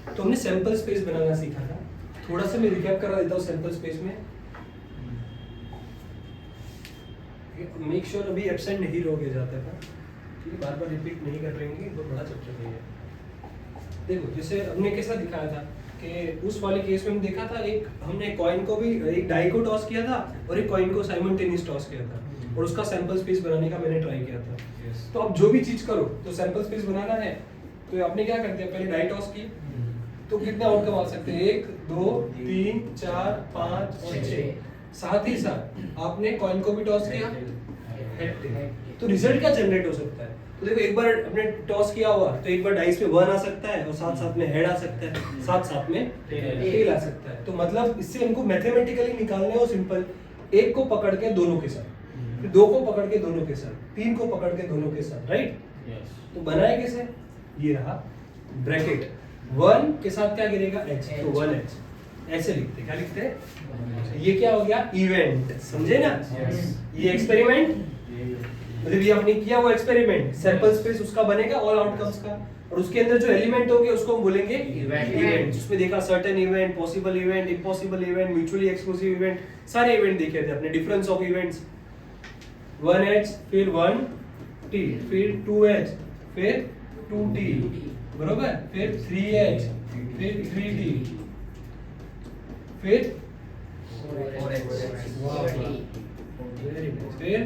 तो हमने sample space बनाना सीखा था। थोड़ा सा मैं रिकैप करा देता हूँ सैंपल स्पेस में। मेक श्योर अभी एब्सेंट नहीं रहोगे जाता था, ठीक है, बार बार रिपीट नहीं कर रहेंगे, बहुत बड़ा चैप्टर नहीं है। देखो जैसे हमने कैसा दिखाया था कि उस वाले केस में हम देखा था, एक हमने कॉइन को भी, एक डाई को टॉस किया था और एक कॉइन को साइमल्टेनियस टॉस किया था, और उसका सैंपल स्पेस बनाने का मैंने ट्राई किया था। तो अब जो भी चीज करो तो सैंपल स्पेस बनाना है, तो आपने क्या करते हैं, पहले डाई टॉस की, तो कितना आउटकम आ सकते हैं, 1 2 3 4 5 और 6। साथ ही साथ आपने कॉइन को भी टॉस किया, तो रिजल्ट क्या जनरेट हो सकता है। तो देखो एक बार अपने टॉस किया हुआ, तो एक बार डाइस में 1 आ सकता है और साथ साथ में हेड आ सकता है, साथ साथ में टेल आ सकता है। तो मतलब इससे हमको मैथमेटिकली निकालना है, और सिंपल, एक को पकड़ के दोनों के साथ, फिर 2 को पकड़ के दोनों के साथ, 3 को पकड़ के दोनों के साथ, राइट। तो बनाए कैसे, ये रहा ब्रैकेट, 1 के साथ क्या गिरेगा, h, तो 1h ऐसे लिखते, क्या लिखते हैं, ये क्या हो गया, इवेंट, समझे ना। ये एक्सपेरिमेंट, मतलब ये आपने किया वो एक्सपेरिमेंट, सैंपल स्पेस उसका बनेगा ऑल आउटकम्स का, और उसके अंदर जो एलिमेंट होंगे उसको हम बोलेंगे इवेंट। उसमें देखा certain event, possible event, impossible event, mutually exclusive event, सारे इवेंट देखे थे अपने, डिफरेंस ऑफ इवेंट्स, 1h फिर 1t फिर 2h फिर 2t, बरोबर, फिर 3h फिर 3t फिर 4h फिर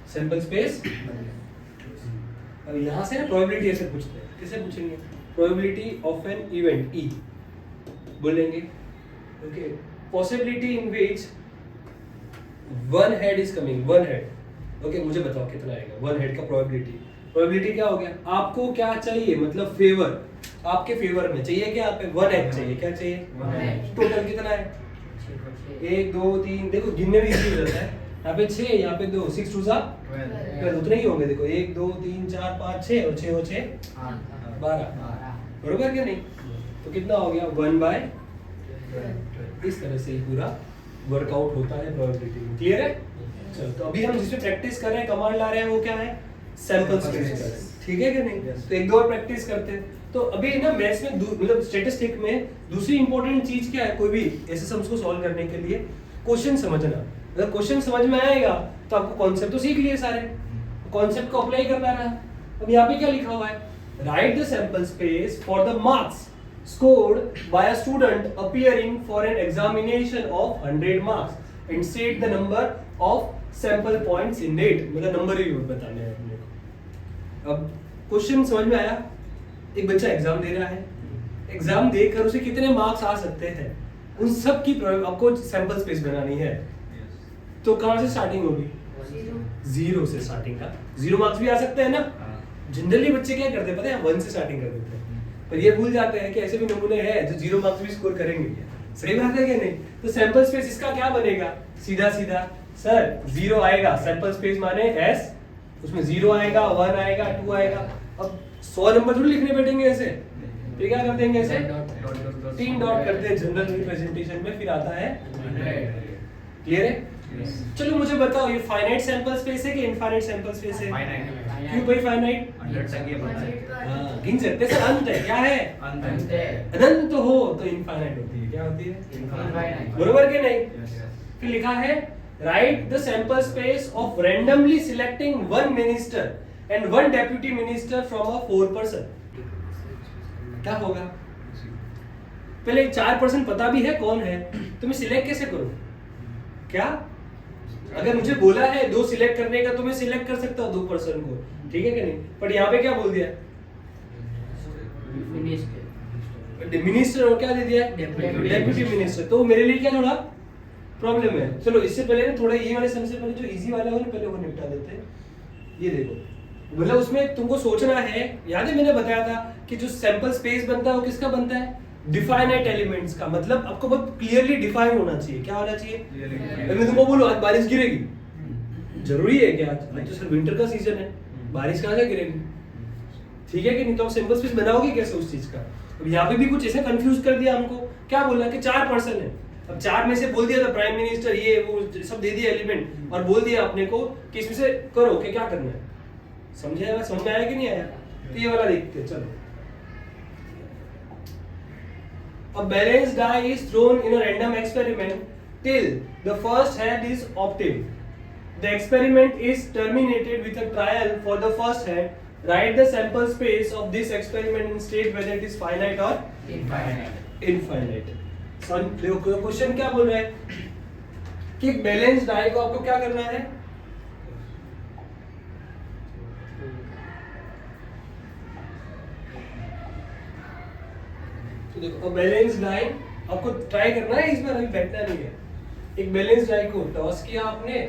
सैंपल स्पेस। अब यहां से ना प्रोबेबिलिटी ऐसे पूछते हैं, कैसे पूछेंगे, probability of an event E बोलेंगे, okay, possibility in which 1 head is coming, 1 head, okay, मुझे बताओ कितना आएगा 1 हेड का प्रोबेबिलिटी। प्रोबेबिलिटी क्या हो गया, आपको क्या चाहिए, मतलब फेवर, आपके फेवर में चाहिए क्या, आप 1 हेड चाहिए, क्या चाहिए, टोटल कितना है, 1 2 3, देखो गिनने में इजी हो जाता है, यहाँ पे 6, यहाँ पे 2, 6 2 12, उतने ही होंगे, देखो 1 2 3 4 5 6 और 6 और 6 12, बरोबर क्या नहीं। तो कितना हो गया, 1/12। इस तरह से ही पूरा वर्कआउट होता है प्रोबेबिलिटी में, क्लियर है। चलो, तो अभी हम जिसपे प्रैक्टिस कर रहे हैं, कमांड ला रहे हैं, वो क्या है, सैंपल स्पेस, ठीक है कि नहीं। तो एक दो और प्रैक्टिस करते हैं। तो अभी ना मैथ्स में मतलब स्टैटिस्टिक में दूसरी इंपॉर्टेंट चीज क्या है, कोई भी ऐसे सम्स को सॉल्व करने के लिए क्वेश्चन समझना। अगर क्वेश्चन समझ में आएगा तो आपको कॉन्सेप्ट तो सीख लिए सारे, कॉन्सेप्ट को अप्लाई करना रहा। अब यहाँ पे क्या लिखा हुआ है, right the sample space for the marks scored by a student appearing for an examination of 100 marks and state the number of sample points in it, मतलब नंबर ही बताने हैं अपने को। अब क्वेश्चन समझ में आया, एक बच्चा एग्जाम दे रहा है, एग्जाम देकर उसे कितने मार्क्स आ सकते हैं, उन सब की आपको सैंपल स्पेस बनानी है। तो कहाँ से स्टार्टिंग होगी, 0 से स्टार्टिंग का, 0 मार्क्स भी आ सकते हैं ना। जनरली बच्चे क्या करते हैं पता है, 1 से स्टार्टिंग कर देते हैं, पर ये भूल जाते हैं कि ऐसे भी नमूने हैं जो 0 मार्क्स भी स्कोर करेंगे। सही बात है कि नहीं। तो सैंपल स्पेस इसका क्या बनेगा, सीधा सीधा सर 0 आएगा, सैंपल स्पेस माने S, उसमें 0 आएगा, 1 आएगा, 2 आएगा। अब 100 नंबर थोड़ी लिखने बैठेंगे ऐसे, तो क्या कर देंगे ऐसे 3 डॉट करते हैं जनरल रिप्रेजेंटेशन में, फिर आता है 100। क्लियर है। चलो मुझे बताओ, ये फाइनाइट सैंपल स्पेस है कि इनफाइनाइट सैंपल स्पेस है। क्यों भाई फाइनाइट, गिन सकते हैं, अनंत है, क्या है अनंत हो तो इनफाइनाइट होती है, क्या होती है, बरोबर के नहीं। फिर लिखा है right the sample space of randomly selecting 1 minister and 1 deputy minister from a 4 person. क्या होगा, पहले 4 पर्सन पता भी है कौन है, तो मैं सिलेक्ट कैसे करूं, क्या अगर मुझे बोला है 2 सिलेक्ट करने का तो मैं सिलेक्ट कर सकता हूँ 2 पर्सन को, ठीक है कि नहीं। पर यहाँ पे क्या बोल दिया, मिनिस्टर, और क्या दे दिया, डेप्यूटी मिनिस्टर। तो मेरे लिए क्या थोड़ा प्रॉब्लम है। चलो इससे पहले ना थोड़ा ये वाले सम से पहले जो इजी वाला है पहले वो निपटा देते हैं। ये देखो, मतलब उसमें तुमको सोचना है, याद है मैंने बताया था कि जो सैंपल स्पेस बनता है वो किसका बनता है, डिफाइनाइट एलिमेंट्स का। मतलब आपको बहुत क्लियरली डिफाइन होना चाहिए, क्या होना चाहिए। मैं तुमको बोलूं आज बारिश गिरेगी, जरूरी है क्या, आज तो सिर्फ विंटर का सीजन है, बारिश कहाँ से गिरेगी, ठीक है कि नहीं। तो आप सिंपल स्पेस बनाओगे कैसे उस चीज का। अब यहाँ पे भी कुछ ऐसा कंफ्यूज कर दिया हमको, क्या बोला कि 4 पर्सन है, अब 4 में से बोल दिया था प्राइम मिनिस्टर ये वो सब दे दिया एलिमेंट और बोल दिया अपने को कि इसमें से करो कि क्या करना है। समझ में आया कि नहीं आया? तो ये वाला देखते हैं चलो। A balanced die is thrown in a random experiment till the first head is obtained. The experiment is terminated with a trial for the first head. Write the sample space of this experiment and state whether it is finite or infinite. देखो question क्या बोल रहा है कि balance die को आपको क्या करना है, तो देखो बैलेंस डाई आपको ट्राई करना है, इस बार अभी बैठना नहीं है। एक बैलेंस डाई को टॉस किया आपने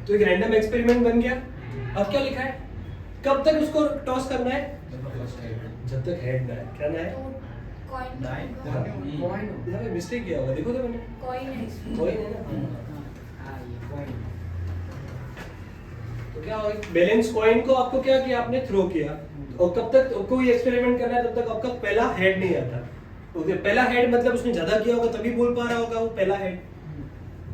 तो एक रैंडम एक्सपेरिमेंट बन गया। अब क्या लिखा है, कब तक उसको टॉस करना है, जब तक हेड ना है। क्या ना है, कॉइन। मिस्टेक किया होगा, देखो तो मैंने कॉइन है ना। तो क्या होगा, बैलेंस कॉइन को आपको क्या किया, आपने थ्रो किया और कब तक कोई एक्सपेरिमेंट करना है तब तक आपका पहला हेड नहीं आता। ओके, पहला हेड मतलब उसने ज्यादा किया होगा तभी बोल पा रहा होगा वो पहला head.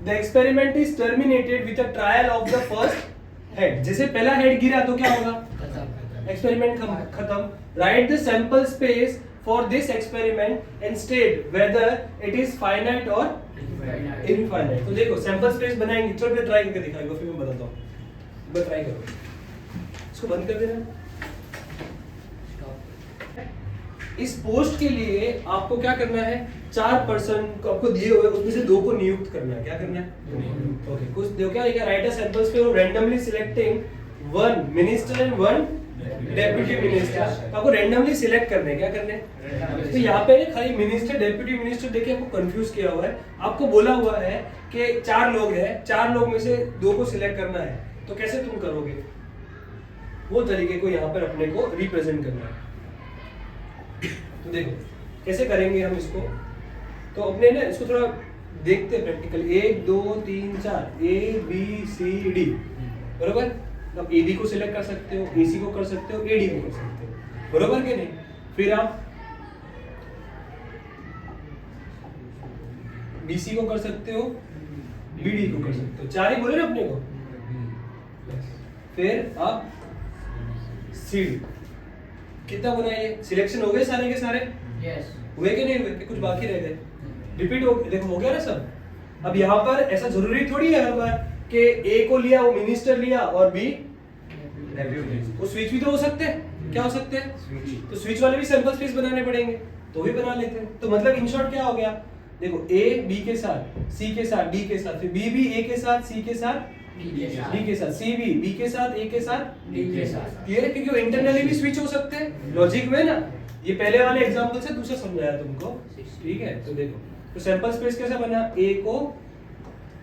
The experiment is terminated with a trial of the first head. जैसे पहला हेड गिरा तो क्या होगा, एक्सपेरिमेंट खत्म। Right the sample space for this experiment and state whether it is finite और इनफाइनाइट। तो देखो सैंपल स्पेस बनाएंगे, चलो मैं ट्राई करके दिखाऊंगा, फिर मैं बताता हूं। बस ट्राई करो, इसको बंद कर देना। इस पोस्ट के लिए आपको क्या करना है, 4 पर्सन को आपको दिए हुए उसमें से 2 को नियुक्त करना है। क्या करना है, ओके। कुछ देखो क्या लिखा, राइट अ सैंपल्स पे randomly selecting 1 minister and 1 deputy minister. तो आपको रैंडमली सिलेक्ट करने हैं, क्या करने हैं। तो यहाँ पे खाली मिनिस्टर डेप्यूटी मिनिस्टर देके आपको कंफ्यूज किया हुआ है। आपको बोला हुआ है कि 4 लोग हैं, 4 लोग में से 2 को सिलेक्ट करना है। तो कैसे तुम करोगे, वो तरीके को यहाँ पर अपने को रिप्रेजेंट करना है। तो देखो कैसे करेंगे हम इसको, तो अपने ना इसको थोड़ा देखते हैं practical. 1 2 3 4 A B C D, बरोबर। अब ए डी को सिलेक्ट कर सकते हो, ए सी को कर सकते हो, ए डी को कर सकते हो, बरोबर के नहीं। फिर आप बी सी को कर सकते हो, बी डी को कर सकते हो, 4 ही बोले ना अपने को। फिर आप सी डी, कितना बनाइए, सिलेक्शन हो गए सारे के सारे, यस हुए कि नहीं हुए, कि कुछ बाकी रह गए, रिपीट हो, देखो हो गया ना सब। अब यहाँ पर ऐसा जरूरी थोड़ी है हर बार कि ए को लिया वो मिनिस्टर लिया और बी वो स्विच भी तो हो सकते हैं। क्या हो सकते हैं, तो स्विच वाले भी सैंपल स्पेस बनाने पड़ेंगे, तो भी बना लेते हैं। तो मतलब इन शॉर्ट क्या हो गया, देखो ए बी के साथ, सी के साथ, डी के साथ, फिर बी भी ए के साथ, सी के साथ, डी के साथ, सी भी बी के साथ, ए के साथ, डी के साथ। क्लियर है, क्योंकि इंटरनली भी स्विच हो सकते हैं, लॉजिक में ना। ये पहले वाले एग्जांपल से दूसरा समझाया तुमको, ठीक है। तो देखो, तो सैंपल स्पेस कैसा बना, ए को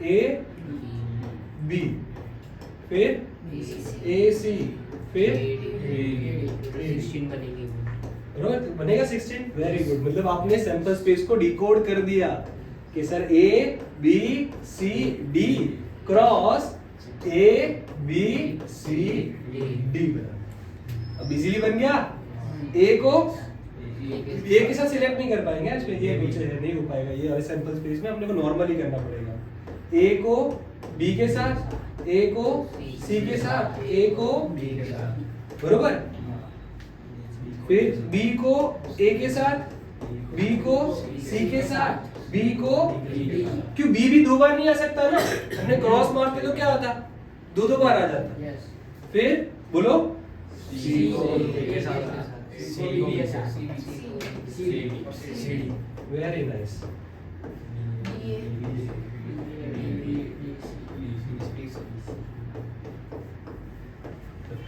ए बी, फिर ए सी, फिर बनेगा 16। वेरी गुड, मतलब आपने सैंपल स्पेस को डिकोड कर दिया कि sir A B C D cross A B C D बना। अब इजीली बन गया। ए को ए के साथ सिलेक्ट नहीं कर पाएंगे इसमें, ये पीछे है, नहीं हो पाएगा ये वाले सैंपल स्पेस में, हमने को नॉर्मली करना पड़ेगा। ए को बी के साथ, ए को सी के साथ, ए को बी के साथ, बरोबर। फिर बी को ए के साथ, बी को सी के साथ, बी को, क्यों बी भी 2 बार नहीं आ सकता ना, हमने क्रॉस मारते तो क्या आता, 2 बार आ जाता। फिर बोलो सी को ए के साथ, सी के साथ, वेरी नाइस।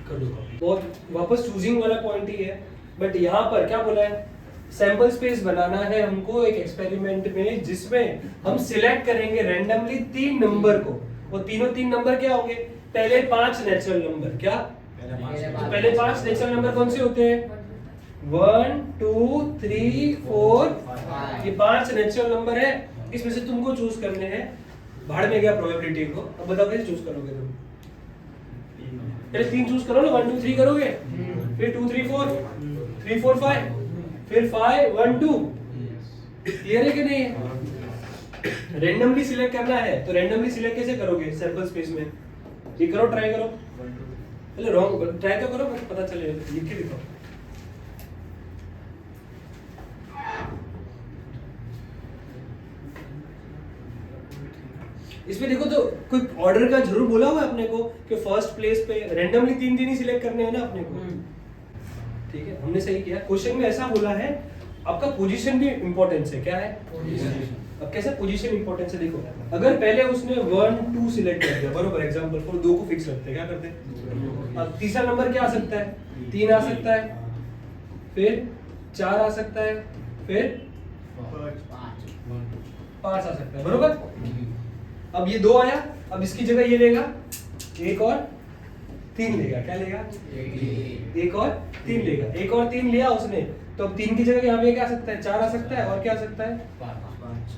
कर दो बहुत, वापस चूजिंग वाला पॉइंट ही है, बट यहाँ पर क्या बोला है, सैंपल स्पेस बनाना है हमको एक एक्सपेरिमेंट में जिसमें हम सिलेक्ट करेंगे रैंडमली 3 नंबर को। वो तीनों 3 नंबर क्या होंगे, पहले 5 नेचुरल नंबर, क्या पहले 5 नेचुरल नंबर कौन से होते हैं, 1 2 3 4 5। ये 5 नेचुरल नंबर है, इसमें से तुमको चूज करने हैं। भाड़ में गया प्रोबेबिलिटी को, अब बताओ कैसे चूज करोगे तुम। पहले 3 चूज करो ना, 1 2 3 करोगे, फिर 2 3 4 3 4 5, फिर 5 1 2। क्लियर है कि नहीं है, रैंडमली सिलेक्ट करना है तो रैंडमली सिलेक्ट कैसे करोगे सैंपल स्पेस में? ये करो, ट्राई करो। पहले रॉन्ग ट्राई तो करो, पता चले, लिख के दिखाओ। इसमें देखो तो कोई ऑर्डर का जरूर बोला हुआ है अपने को कि फर्स्ट प्लेस पे रैंडमली 3 ही सिलेक्ट करने हैं ना अपने को। ठीक है, हमने सही किया। क्वेश्चन में ऐसा बोला है, आपका पोजीशन भी इंपॉर्टेंस है। क्या है? अब कैसे पोजीशन इंपॉर्टेंस है देखो, अगर पहले उसने 1 2 सिलेक्ट कर दिया, बरोबर, एग्जांपल फॉर 2 को फिक्स रखते हैं, क्या करते हैं? अब तीसरा नंबर क्या आ सकता है? 3 आ सकता है, फिर 4 आ सकता है, फिर 5 आ सकता है, बरोबर। अब ये 2 आया, अब इसकी जगह ये लेगा 1 और 3 लेगा। क्या लेगा? 1 और 3 लेगा। 1 और 3 लिया उसने, तो अब 3 की जगह यहाँ पे क्या आ सकता है? 4 आ सकता है, और क्या आ सकता है? 5,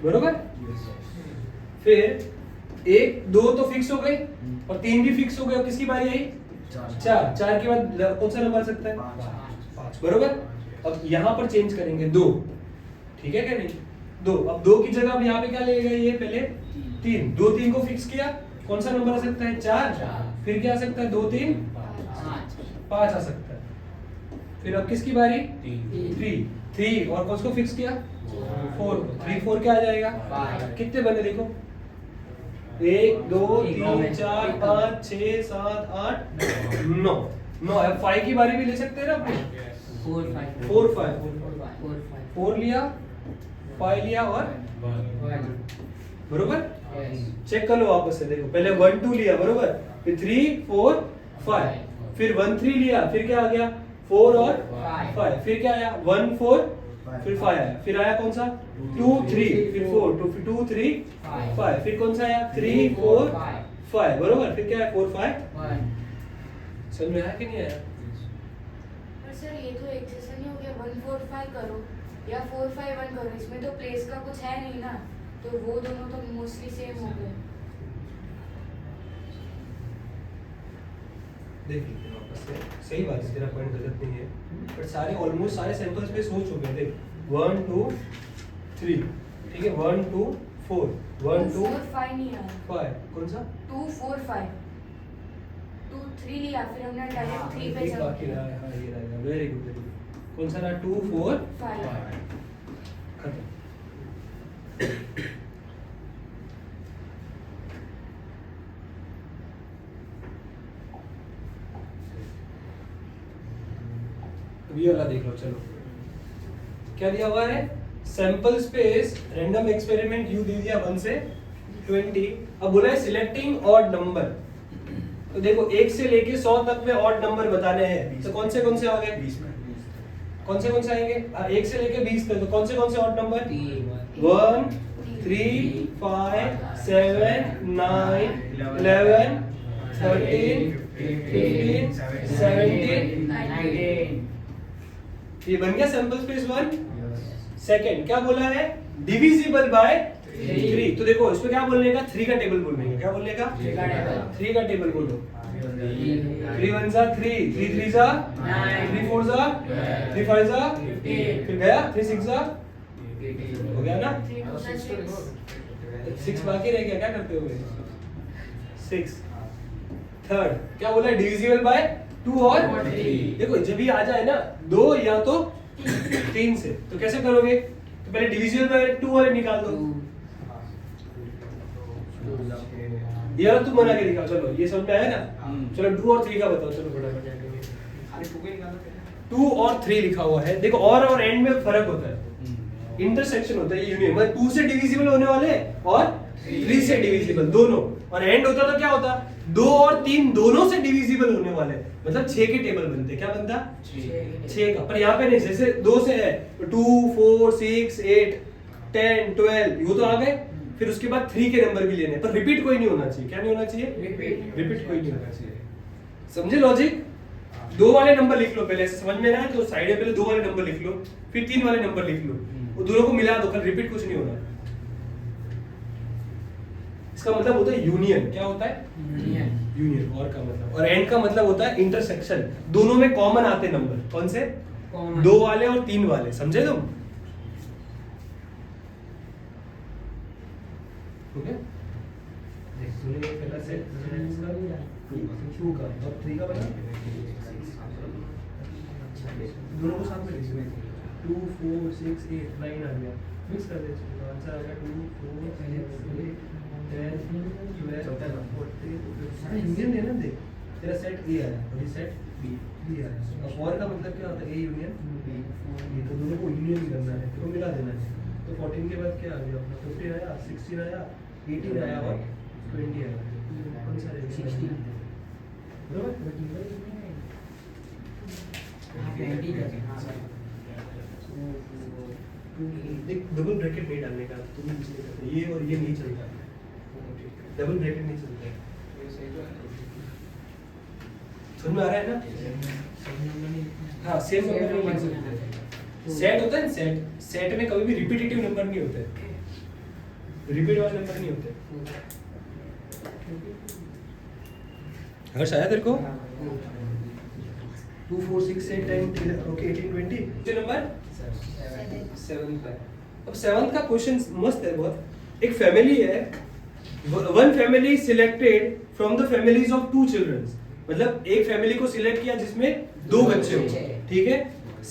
बरोबर। फिर 1 2 तो फिक्स हो गई और 3 भी फिक्स हो गए। अब किसकी बारी आई? 4 के बाद कौन सा नंबर आ सकता है? 5, बरोबर। अब यहाँ पर चेंज करेंगे 2, ठीक है क्या नहीं? 2, अब 2 की जगह अब यहाँ पे क्या लेगा ये? पहले 3, 2 3 को फिक्स किया, कौन सा नंबर आ सकता है? 4, फिर क्या आ सकता है? 2 3 5 आ सकता है। फिर अब किसकी बारी? 3 और कौन को फिक्स किया? 4, 3 4 क्या आ जाएगा? 5। कितने बने देखो? 1 2 3 4 5 6 7 8 9 9। अब 5 की बारी भी ले सकते हैं ना अपने? 4 5 लिया, 5 लिया और 1, बरोबर। चेक कर लो वापस से, देखो पहले 1 2 लिया, बरोबर, फिर 3 4 5, फिर 1 3 लिया, फिर क्या आ गया? 4 और 5, फिर क्या आया? 1 4, फिर 5 आया, फिर आया कौन सा? 2 3, फिर 4 2 3 5, फिर कौन सा आया? 3 4 5, बरोबर। फिर क्या है? 4 5 1। समझ में आया कि नहीं आया? पर सर ये तो एक जैसा नहीं हो गया? 1 4 5 करो या 4 5 1 करो, इसमें तो प्लेस का कुछ है नहीं ना, तो वो दोनों तो मोस्टली सेम हो गए। देख लीजिए वापस से, सही बात है, तेरा पॉइंट गलत नहीं है, बट सारे ऑलमोस्ट सारे सैंपल्स पे सोच चुके हैं। देख 1 2 3, ठीक है, 1 2 4 1 2 4 5 नहीं आया। 5 कौन सा? 2 4 5 2 3 लिया, फिर हमने डायरेक्ट 3 पे एक चल बाकी रहा है। हाँ ये रहेगा, वेरी गुड वेरी गुड। कौन सा रहा? 2 4 5। खत्म। ये वाला देख लो, चलो क्या दिया हुआ है? Sample space random experiment you they दिया 1 से 20। अब बोला है सिलेक्टिंग ऑड नंबर, तो देखो 1 से लेके 100 तक में ऑड नंबर बताने हैं, तो कौन से आ गए? 20 में कौन से आएंगे? 1 से लेके 20 तक, तो कौन से ऑड नंबर? 1 3 5 7 9 11 13 15 17 19। ये बन गया सैंपल स्पेस 1। सेकंड क्या बोला है? Divisible by 3। तो देखो इसमें क्या बोलने का? 3 का टेबल बोलने का। क्या बोलने का? 3 का टेबल बोलो। 3 1 जा 3, 3 3 जा 9, 3 4 जा 3 5 जा 15, फिर गया 3 6 जा, हो गया ना? 6 बाकी रह गया, क्या करते हो? 6। थर्ड क्या बोला है? डिविजिबल बाय 2 और 3। देखो जब भी आ जाए ना 2 या तो 3 से, तो कैसे करोगे? तो पहले डिविजिबल बाय 2 वाले निकाल दो। ये वाला तुम बना के दिखाओ, चलो ये समझ में आया ना? चलो 2 और 3 का बताओ, चलो फटाफट। 2 और 3 लिखा हुआ है, देखो और एंड में फर्क होता है, इंटरसेक्शन होता है, यूनियन, मतलब 2 से डिविजिबल होने वाले और 3 से डिविजिबल दोनों, और एंड होता तो क्या होता? 2 और 3 दोनों से डिविजिबल होने वाले, मतलब 6 के टेबल बनते। क्या बनता? 6 का। पर यहाँ पे नहीं, जैसे 2 से है 2 4 6 8 10 12, वो तो आ गए, फिर उसके बाद 3 के नंबर भी लेने, पर रिपीट कोई नहीं होना चाहिए। क्या नहीं होना चाहिए? रिपीट कोई नहीं होना चाहिए। समझे लॉजिक? 2 वाले नंबर लिख लो पहले, समझ में ना है तो साइड में पहले 2 वाले नंबर लिख लो, फिर 3 वाले नंबर लिख लो, वो दोनों को मिला दो, कल रिपीट कुछ नहीं होना। इसका मतलब होता है यूनियन। क्या होता है? यूनियन। और का मतलब, और एंड का मतलब होता है इंटरसेक्शन, दोनों में कॉमन आते नंबर। कौन से? 2 वाले और 3 वाले। समझे तुम? ओके देख तूने ये पहला सेट टू का और 3 का बना दोनों को साथ में लिख 2 4 6 8 9 आ गया मिक्स कर दे इसको आंसर आ गया 2 4 6 8 10 12 14 इंडियन है ना देख तेरा सेट ए आया और ये सेट बी आया अब और का मतलब क्या होता है ए यूनियन बी ये तो दोनों को यूनियन करना है तो मिला देना है तो 14 के बाद क्या आ गया अपना 15 आया 16 आया 18 आया और 20 आया कौन सा रहेगा 16 बराबर देख डबल ब्रैकेट नहीं डालने का तुम नीचे करते ये और ये नहीं चलता डबल ब्रैकेट नहीं चलता है समझ में आ रहा है ना हाँ सेम नंबर नहीं लिख सकते सेट होता है ना सेट में कभी भी रिपीटेटिव नंबर नहीं होते रिपीट वाले नंबर नहीं होते हर्ष आया तेरे को 2 4 6 8 10 ओके 18 20 जो नंबर 7 का अब 7th का क्वेश्चन मस्त है बहुत एक फैमिली है one family selected from the families of 2 children मतलब एक फैमिली को सिलेक्ट किया जिसमें 2 बच्चे हों ठीक है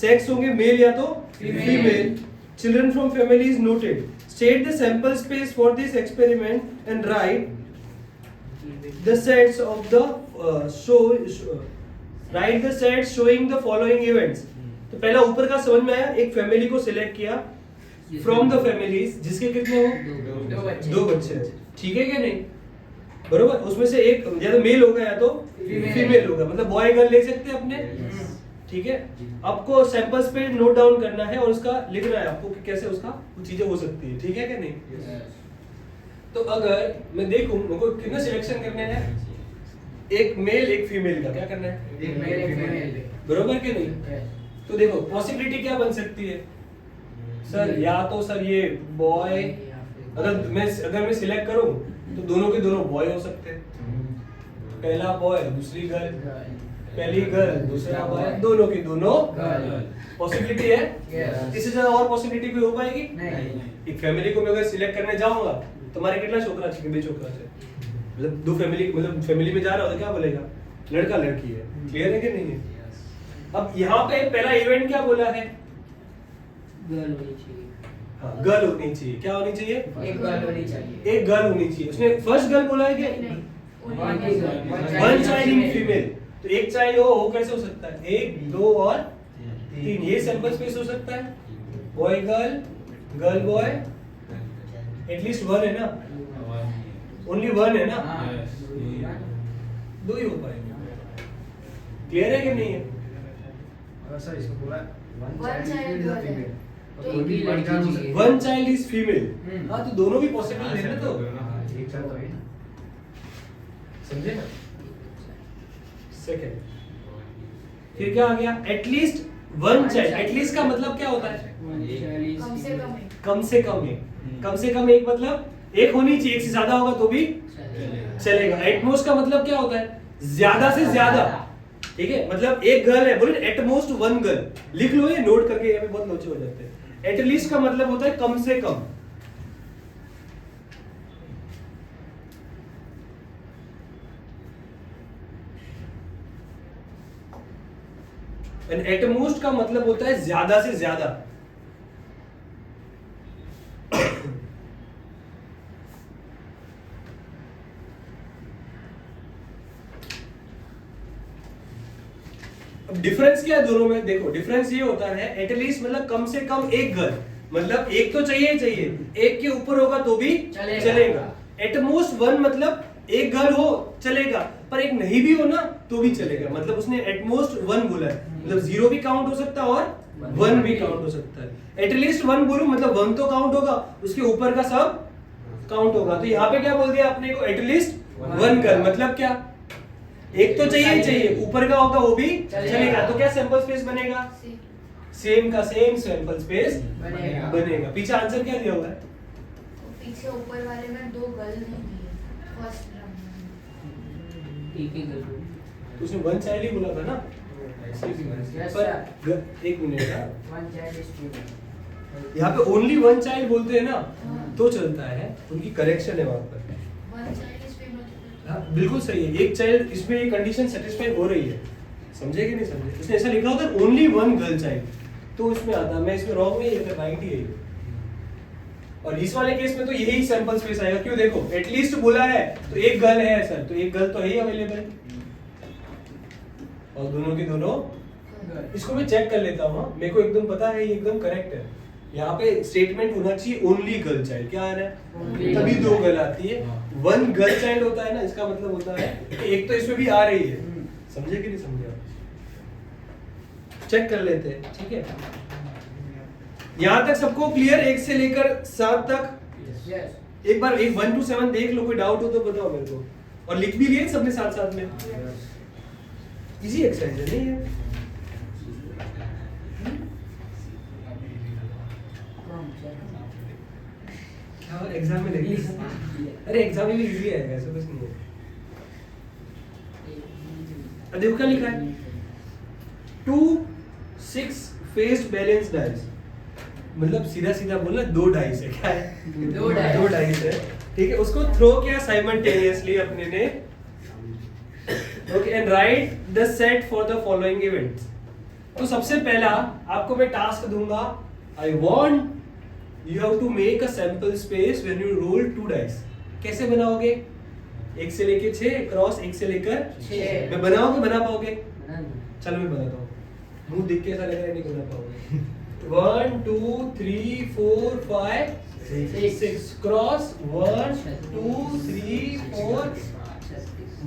सेक्स होंगे मेल या तो female children from families noted state the sample space for this experiment and right the sets of the write the sets showing the following events तो पहला ऊपर का समझ में आया एक फैमिली को सिलेक्ट किया फ्रॉम द फैमिलीज जिसके कितने हो 2 बच्चे ठीक है क्या नहीं बरोबर उसमें से एक या तो मेल होगा या तो फीमेल होगा मतलब बॉय गर्ल ले सकते हैं अपने ठीक है आपको सैंपल्स पे नोट डाउन करना है और उसका लिखना है आपको कि कैसे उसका कुछ चीजें हो सकती है ठीक है क्या नहीं तो अगर मैं देखूं मुझको कितना सिलेक्शन करने हैं एक मेल एक फीमेल का क्या करना है एक मेल एक फीमेल बरोबर के नहीं तो देखो पॉसिबिलिटी क्या बन सकती है सर या तो सर ये बॉय अगर मैं सिलेक्ट करूं तो दोनों के दोनों बॉय हो सकते हैं पहला बॉय दूसरी गर्ल पहली गर्ल दूसरा बॉय दोनों के दोनों पॉसिबिलिटी है इससे ज्यादा और पॉसिबिलिटी कोई हो पाएगी नहीं एक फैमिली को मैं अगर सिलेक्ट करने जाऊंगा तुम्हारे कितना छोकरा चाहिए बे छोकरा चाहिए मतलब दो फैमिली मतलब फैमिली में जा रहा हो तो क्या बोलेगा लड़का लड़की है क्लियर है कि नहीं है अब यहाँ पे पहला इवेंट क्या बोला है गर्ल होनी चाहिए हाँ गर्ल होनी चाहिए क्या होनी चाहिए एक गर्ल होनी चाहिए एक गर्ल होनी चाहिए उसने फर्स्ट गर्ल बोला है क्या वन चाइल्ड इन फीमेल तो एक चाइल्ड हो कैसे हो सकता है 1 2 और 3 ये सैंपल स्पेस हो सकता है बॉय गर्ल बॉय एटलीस्ट 1 है ना ओनली 1 है ना दो ही हो पाएंगे क्लियर है कि नहीं है सर इसको पूरा One child girl है। तो वन चाइल्ड इज फीमेल हाँ तो दोनों भी पॉसिबल है ना तो एक चाइल्ड तो है ना समझे ना सेकंड फिर क्या आ गया एटलीस्ट 1 चाइल्ड एटलीस्ट का मतलब क्या होता है कम से कम है कम से कम एक कम से कम एक मतलब एक होनी चाहिए एक से ज्यादा होगा तो भी चलेगा एटमोस्ट का मतलब क्या होता है ज्यादा से ज्यादा ठीक है मतलब एक गर्ल है बोले एटमोस्ट 1 गर्ल लिख लो ये नोट करके यहाँ पे बहुत लोचे हो जाते हैं एटलीस्ट का मतलब होता है कम से कम एंड एटमोस्ट का मतलब होता है ज्यादा से ज्यादा डिफरेंस क्या है दोनों में देखो डिफरेंस ये होता है एटलीस्ट मतलब कम से कम एक गर्ल मतलब एक तो चाहिए ही चाहिए एक के ऊपर होगा तो भी चलेगा एटमोस्ट 1 मतलब एक गर्ल हो चलेगा पर एक नहीं भी हो ना तो भी चलेगा मतलब उसने एटमोस्ट 1 बोला है मतलब 0 भी काउंट हो सकता है और 1 भी काउंट हो सकता है एटलीस्ट 1 बोलूं मतलब 1 तो काउंट होगा उसके ऊपर का सब काउंट होगा तो यहाँ पे क्या बोल दिया आपने को एटलीस्ट 1 गर्ल मतलब क्या एक तो चाहिए ही चाहिए ऊपर का होगा वो भी चलेगा तो क्या सैंपल स्पेस बनेगा सेम का सेम सैंपल स्पेस बनेगा पीछे आंसर क्या दिया हुआ है पीछे ऊपर वाले में 2 गर्ल नहीं दिए फर्स्ट राउंड एक ही गर्ल तो उसने 1 चाइल्ड ही बोला था ना Yes, पर एक मिनट का वन चाइल्ड इज फीमेल यहाँ पे ओनली वन चाइल्ड बोलते हैं ना तो चलता है, उनकी करेक्शन है वहां पर। वन चाइल्ड इज पे मल्टीपल। हाँ बिल्कुल सही है, एक चाइल्ड इसमें ये कंडीशन सेटिस्फाई हो रही है, समझे कि नहीं समझे? इसने ऐसा लिखा होता है ओनली वन गर्ल चाइल्ड, तो इसमें आता है, मैं इसमें रॉन्ग नहीं है, राइट ही है ये। और इस वाले केस में तो यही सैंपल स्पेस आएगा, क्यों? देखो एटलीस्ट बोला है तो एक गर्ल है सर, तो एक गर्ल तो है ही अवेलेबल, और दोनों के दोनों। इसको मैं चेक कर लेता हूँ, मेरे को एकदम पता है ये एकदम करेक्ट है। यहाँ पे स्टेटमेंट होना चाहिए ओनली गर्ल चाइल्ड, क्या आ रहा है? तभी दो गर्ल आती है, वन गर्ल चाइल्ड होता है ना, इसका मतलब होता है कि एक तो इसमें भी आ रही है, समझे कि नहीं समझे आप? चेक कर लेते हैं, ठीक है? यहाँ तक सबको क्लियर, 1 से लेकर 7 तक? एक बार 1 to 7 देख लो, कोई डाउट हो तो बताओ मेरे को, और लिख भी लिए सबने साथ साथ में। इजी एक्सरसाइज है नहीं है? एग्जाम में लगी, अरे एग्जाम में भी इजी आएगा, ऐसा कुछ नहीं है। देखो क्या लिखा है, 2 6 फेस्ड बैलेंस डाइस, मतलब सीधा सीधा बोलना 2 डाइस है, क्या है? 2 डाइस है, ठीक है? उसको थ्रो किया साइमल्टेनियसली अपने ने, okay, and write the set for the following events. तो सबसे पहला आपको मैं टास्क दूंगा, I want you have to make a sample space when you roll 2 dice. कैसे बनाओगे? 1 से लेके 6 क्रॉस 1 से लेकर 6। मैं बनाओगे, बना पाओगे? चलो मैं बनाता हूँ, मुंह दिख के ऐसा लग रहा है नहीं बना पाओगे। 1 2 3 4 5 6 क्रॉस 1 2 3 4।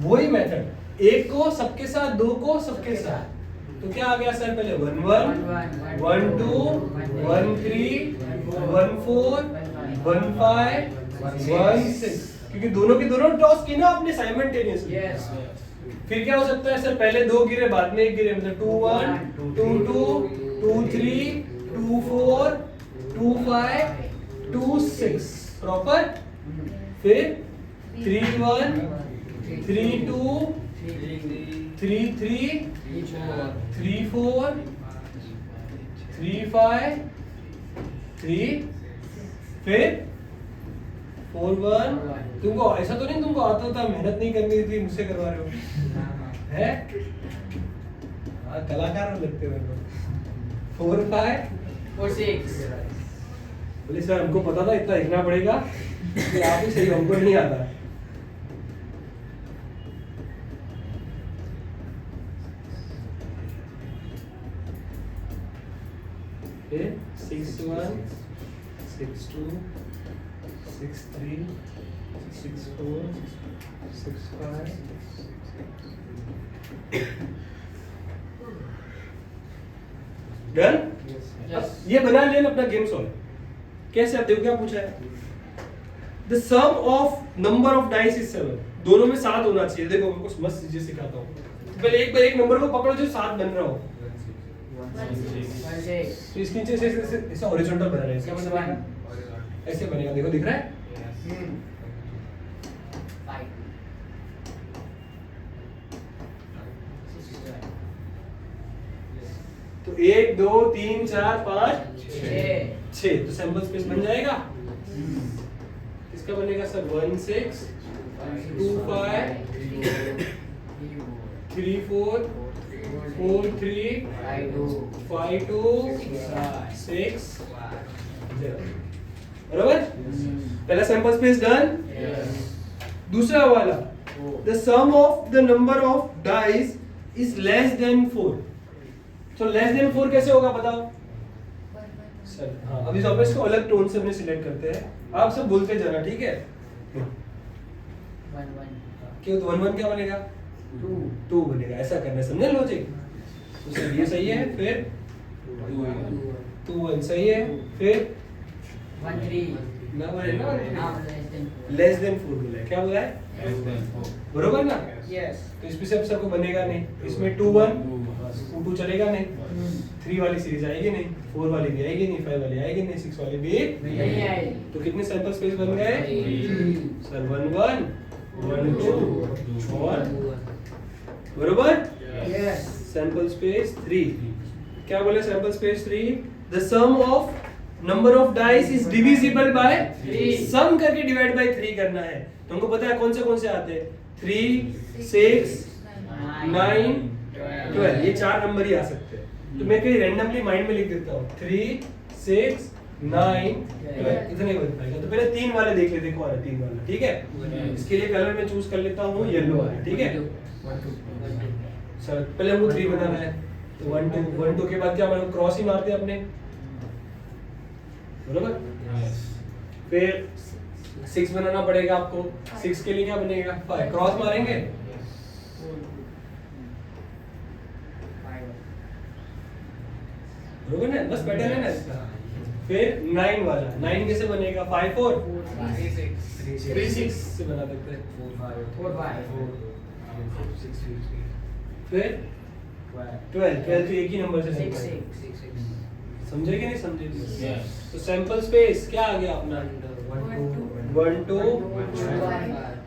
वही मेथड, एक को सबके साथ, 2 को सबके साथ, तो क्या आ गया सर? पहले 1 1 1 2 1 3 1 4 1 5 1 6, क्योंकि दोनों के दोनों टॉस की ना आपने साइमल्टेनियसली। फिर क्या हो सकता है सर? पहले 2 गिरे, बाद में 1 गिरे, मतलब 2 1 2 2 2 3 2 4 2 5 2 6 प्रॉपर। फिर 3 1 3 2 3 3 3 4 3 5 3, फिर 4 1। तुमको ऐसा तो नहीं तुमको आता था, मेहनत नहीं करनी थी, मुझसे करवा रहे हो है? हाँ कलाकार हो लगते हो। 4 5 और 6। बोले सर हमको पता था इतना लिखना पड़ेगा, कि आप ही सही, हमको नहीं आता। फिर 6 1 6 2 6 3 6 4 6 5। डन? ये बना लिया ना अपना गेम सॉल्व। कैसे? आप देखो क्या पूछा है, the sum of number of dice is 7। दोनों में 7 होना चाहिए। देखो मैं कुछ मस्त चीजें सिखाता हूँ। पहले एक बार एक नंबर को पकड़ो जो 7 बन रहा हो, तो इसके नीचे ऐसे हॉरिजॉन्टल बना रहा है, ऐसे बनेगा। देखो दिख रहा है? तो 1 2 3 4 5 6, तो सैंपल स्पेस बन जाएगा। किसका बनेगा सर? 1 6 2 5 3 4 4 3 5 2 6 बराबर? पहला सैंपल स्पेस डन। दूसरा वाला, the sum of the number of dice is less than 4। तो लेस देन 4 कैसे होगा बताओ सर? हाँ, अब इस ऑब्जेक्ट को अलग टोन से अपने सिलेक्ट करते हैं, आप सब बोलते जाना, ठीक है? 1 1 क्यों? तो 1 1 क्या बनेगा? 2 बनेगा। ऐसा करना है, समझे लॉजिक? तो सर ये सही है। फिर 2 1 सही है। फिर 1 3 ना बनेगा, लेस देन लेस देन 4 बोला है। क्या बोला है? बरोबर ना? यस। तो इसमें से अब सबको बनेगा नहीं, इसमें 2 1 2 2 चलेगा नहीं, 3 वाली सीरीज आएगी नहीं, 4 वाली भी आएगी नहीं, 5 वाली आएगी नहीं, 6 वाली भी नहीं आएगी। तो कितने सैंपल स्पेस बन गए सर? 1 1 1 2 1, बरोबर? यस। Sample space 3। क्या बोले? Sample space 3, the sum of number of dice is divisible by 3 sum करके डिवाइड बाय 3 करना है। तुमको पता है कौन से आते हैं 3 6 9 12 ये 4 नंबर ही आ सकते हैं। तो मैं कहीं रैंडमली माइंड में लिख देता हूँ 3 6 9 12 इतने ही बन पाएगा। तो पहले 3 वाले देख लेते हैं कौन है 3 वाला, ठीक है। इसके लिए कलर मैं चूज कर लेता हूँ येलो वाला, ठीक है। सर पहले हमको 3 बनाना है तो 1 2 के बाद क्या हम लोग क्रॉस ही मारते हैं अपने, बरोबर। फिर 6 बनाना पड़ेगा आपको, 6 के लिए क्या बनेगा 5 क्रॉस मारेंगे, बरोबर ना, बस पैटर्न है ना इसका। फिर 9 वाला 9 कैसे बनेगा 5 4 3 6 से बना देते हैं 4 5 फिर 12 तो एक ही नंबर से 6 बनता है। 6 समझे कि नहीं समझे? तो सैंपल स्पेस क्या आ गया अपना 1 2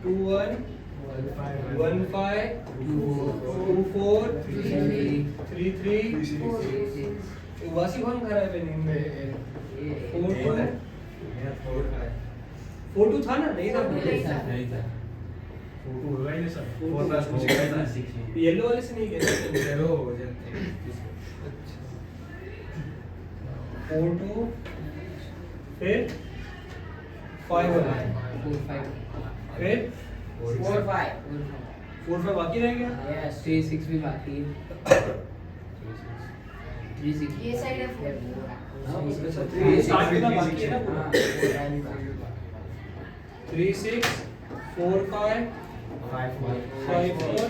2 1 1 5 2 4 3 3 वासी कौन खा रहा है पेनिंग में 4 2 था ना, नहीं था येलो वाले से नहीं कहते 4 2 फिर 5 वाला 4 5 फिर 4 5 4 5 बाकी रह गया। यस 3 6 भी बाकी है 3 6 ये साइड है 4 हाँ उसके साथ 3 स्टार्ट कितना बाकी है ना पूरा 3 6 4 5 5 4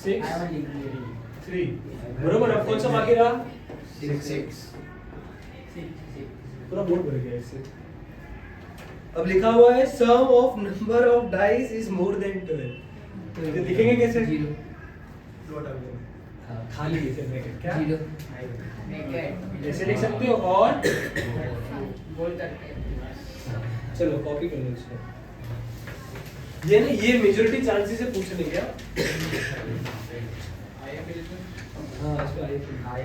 6 3 बरोबर। अब कौन सा बाकी रहा पूरा बोर्ड भर गया इससे। अब लिखा हुआ है sum of number of dice is more than 12 तो लिखेंगे कैसे खाली ऐसे ब्रैकेट क्या ऐसे लिख सकते हो और चलो कॉपी कर लो इसको। ये ना ये मेजॉरिटी चांसेस है पूछने क्या हाँ इसको आई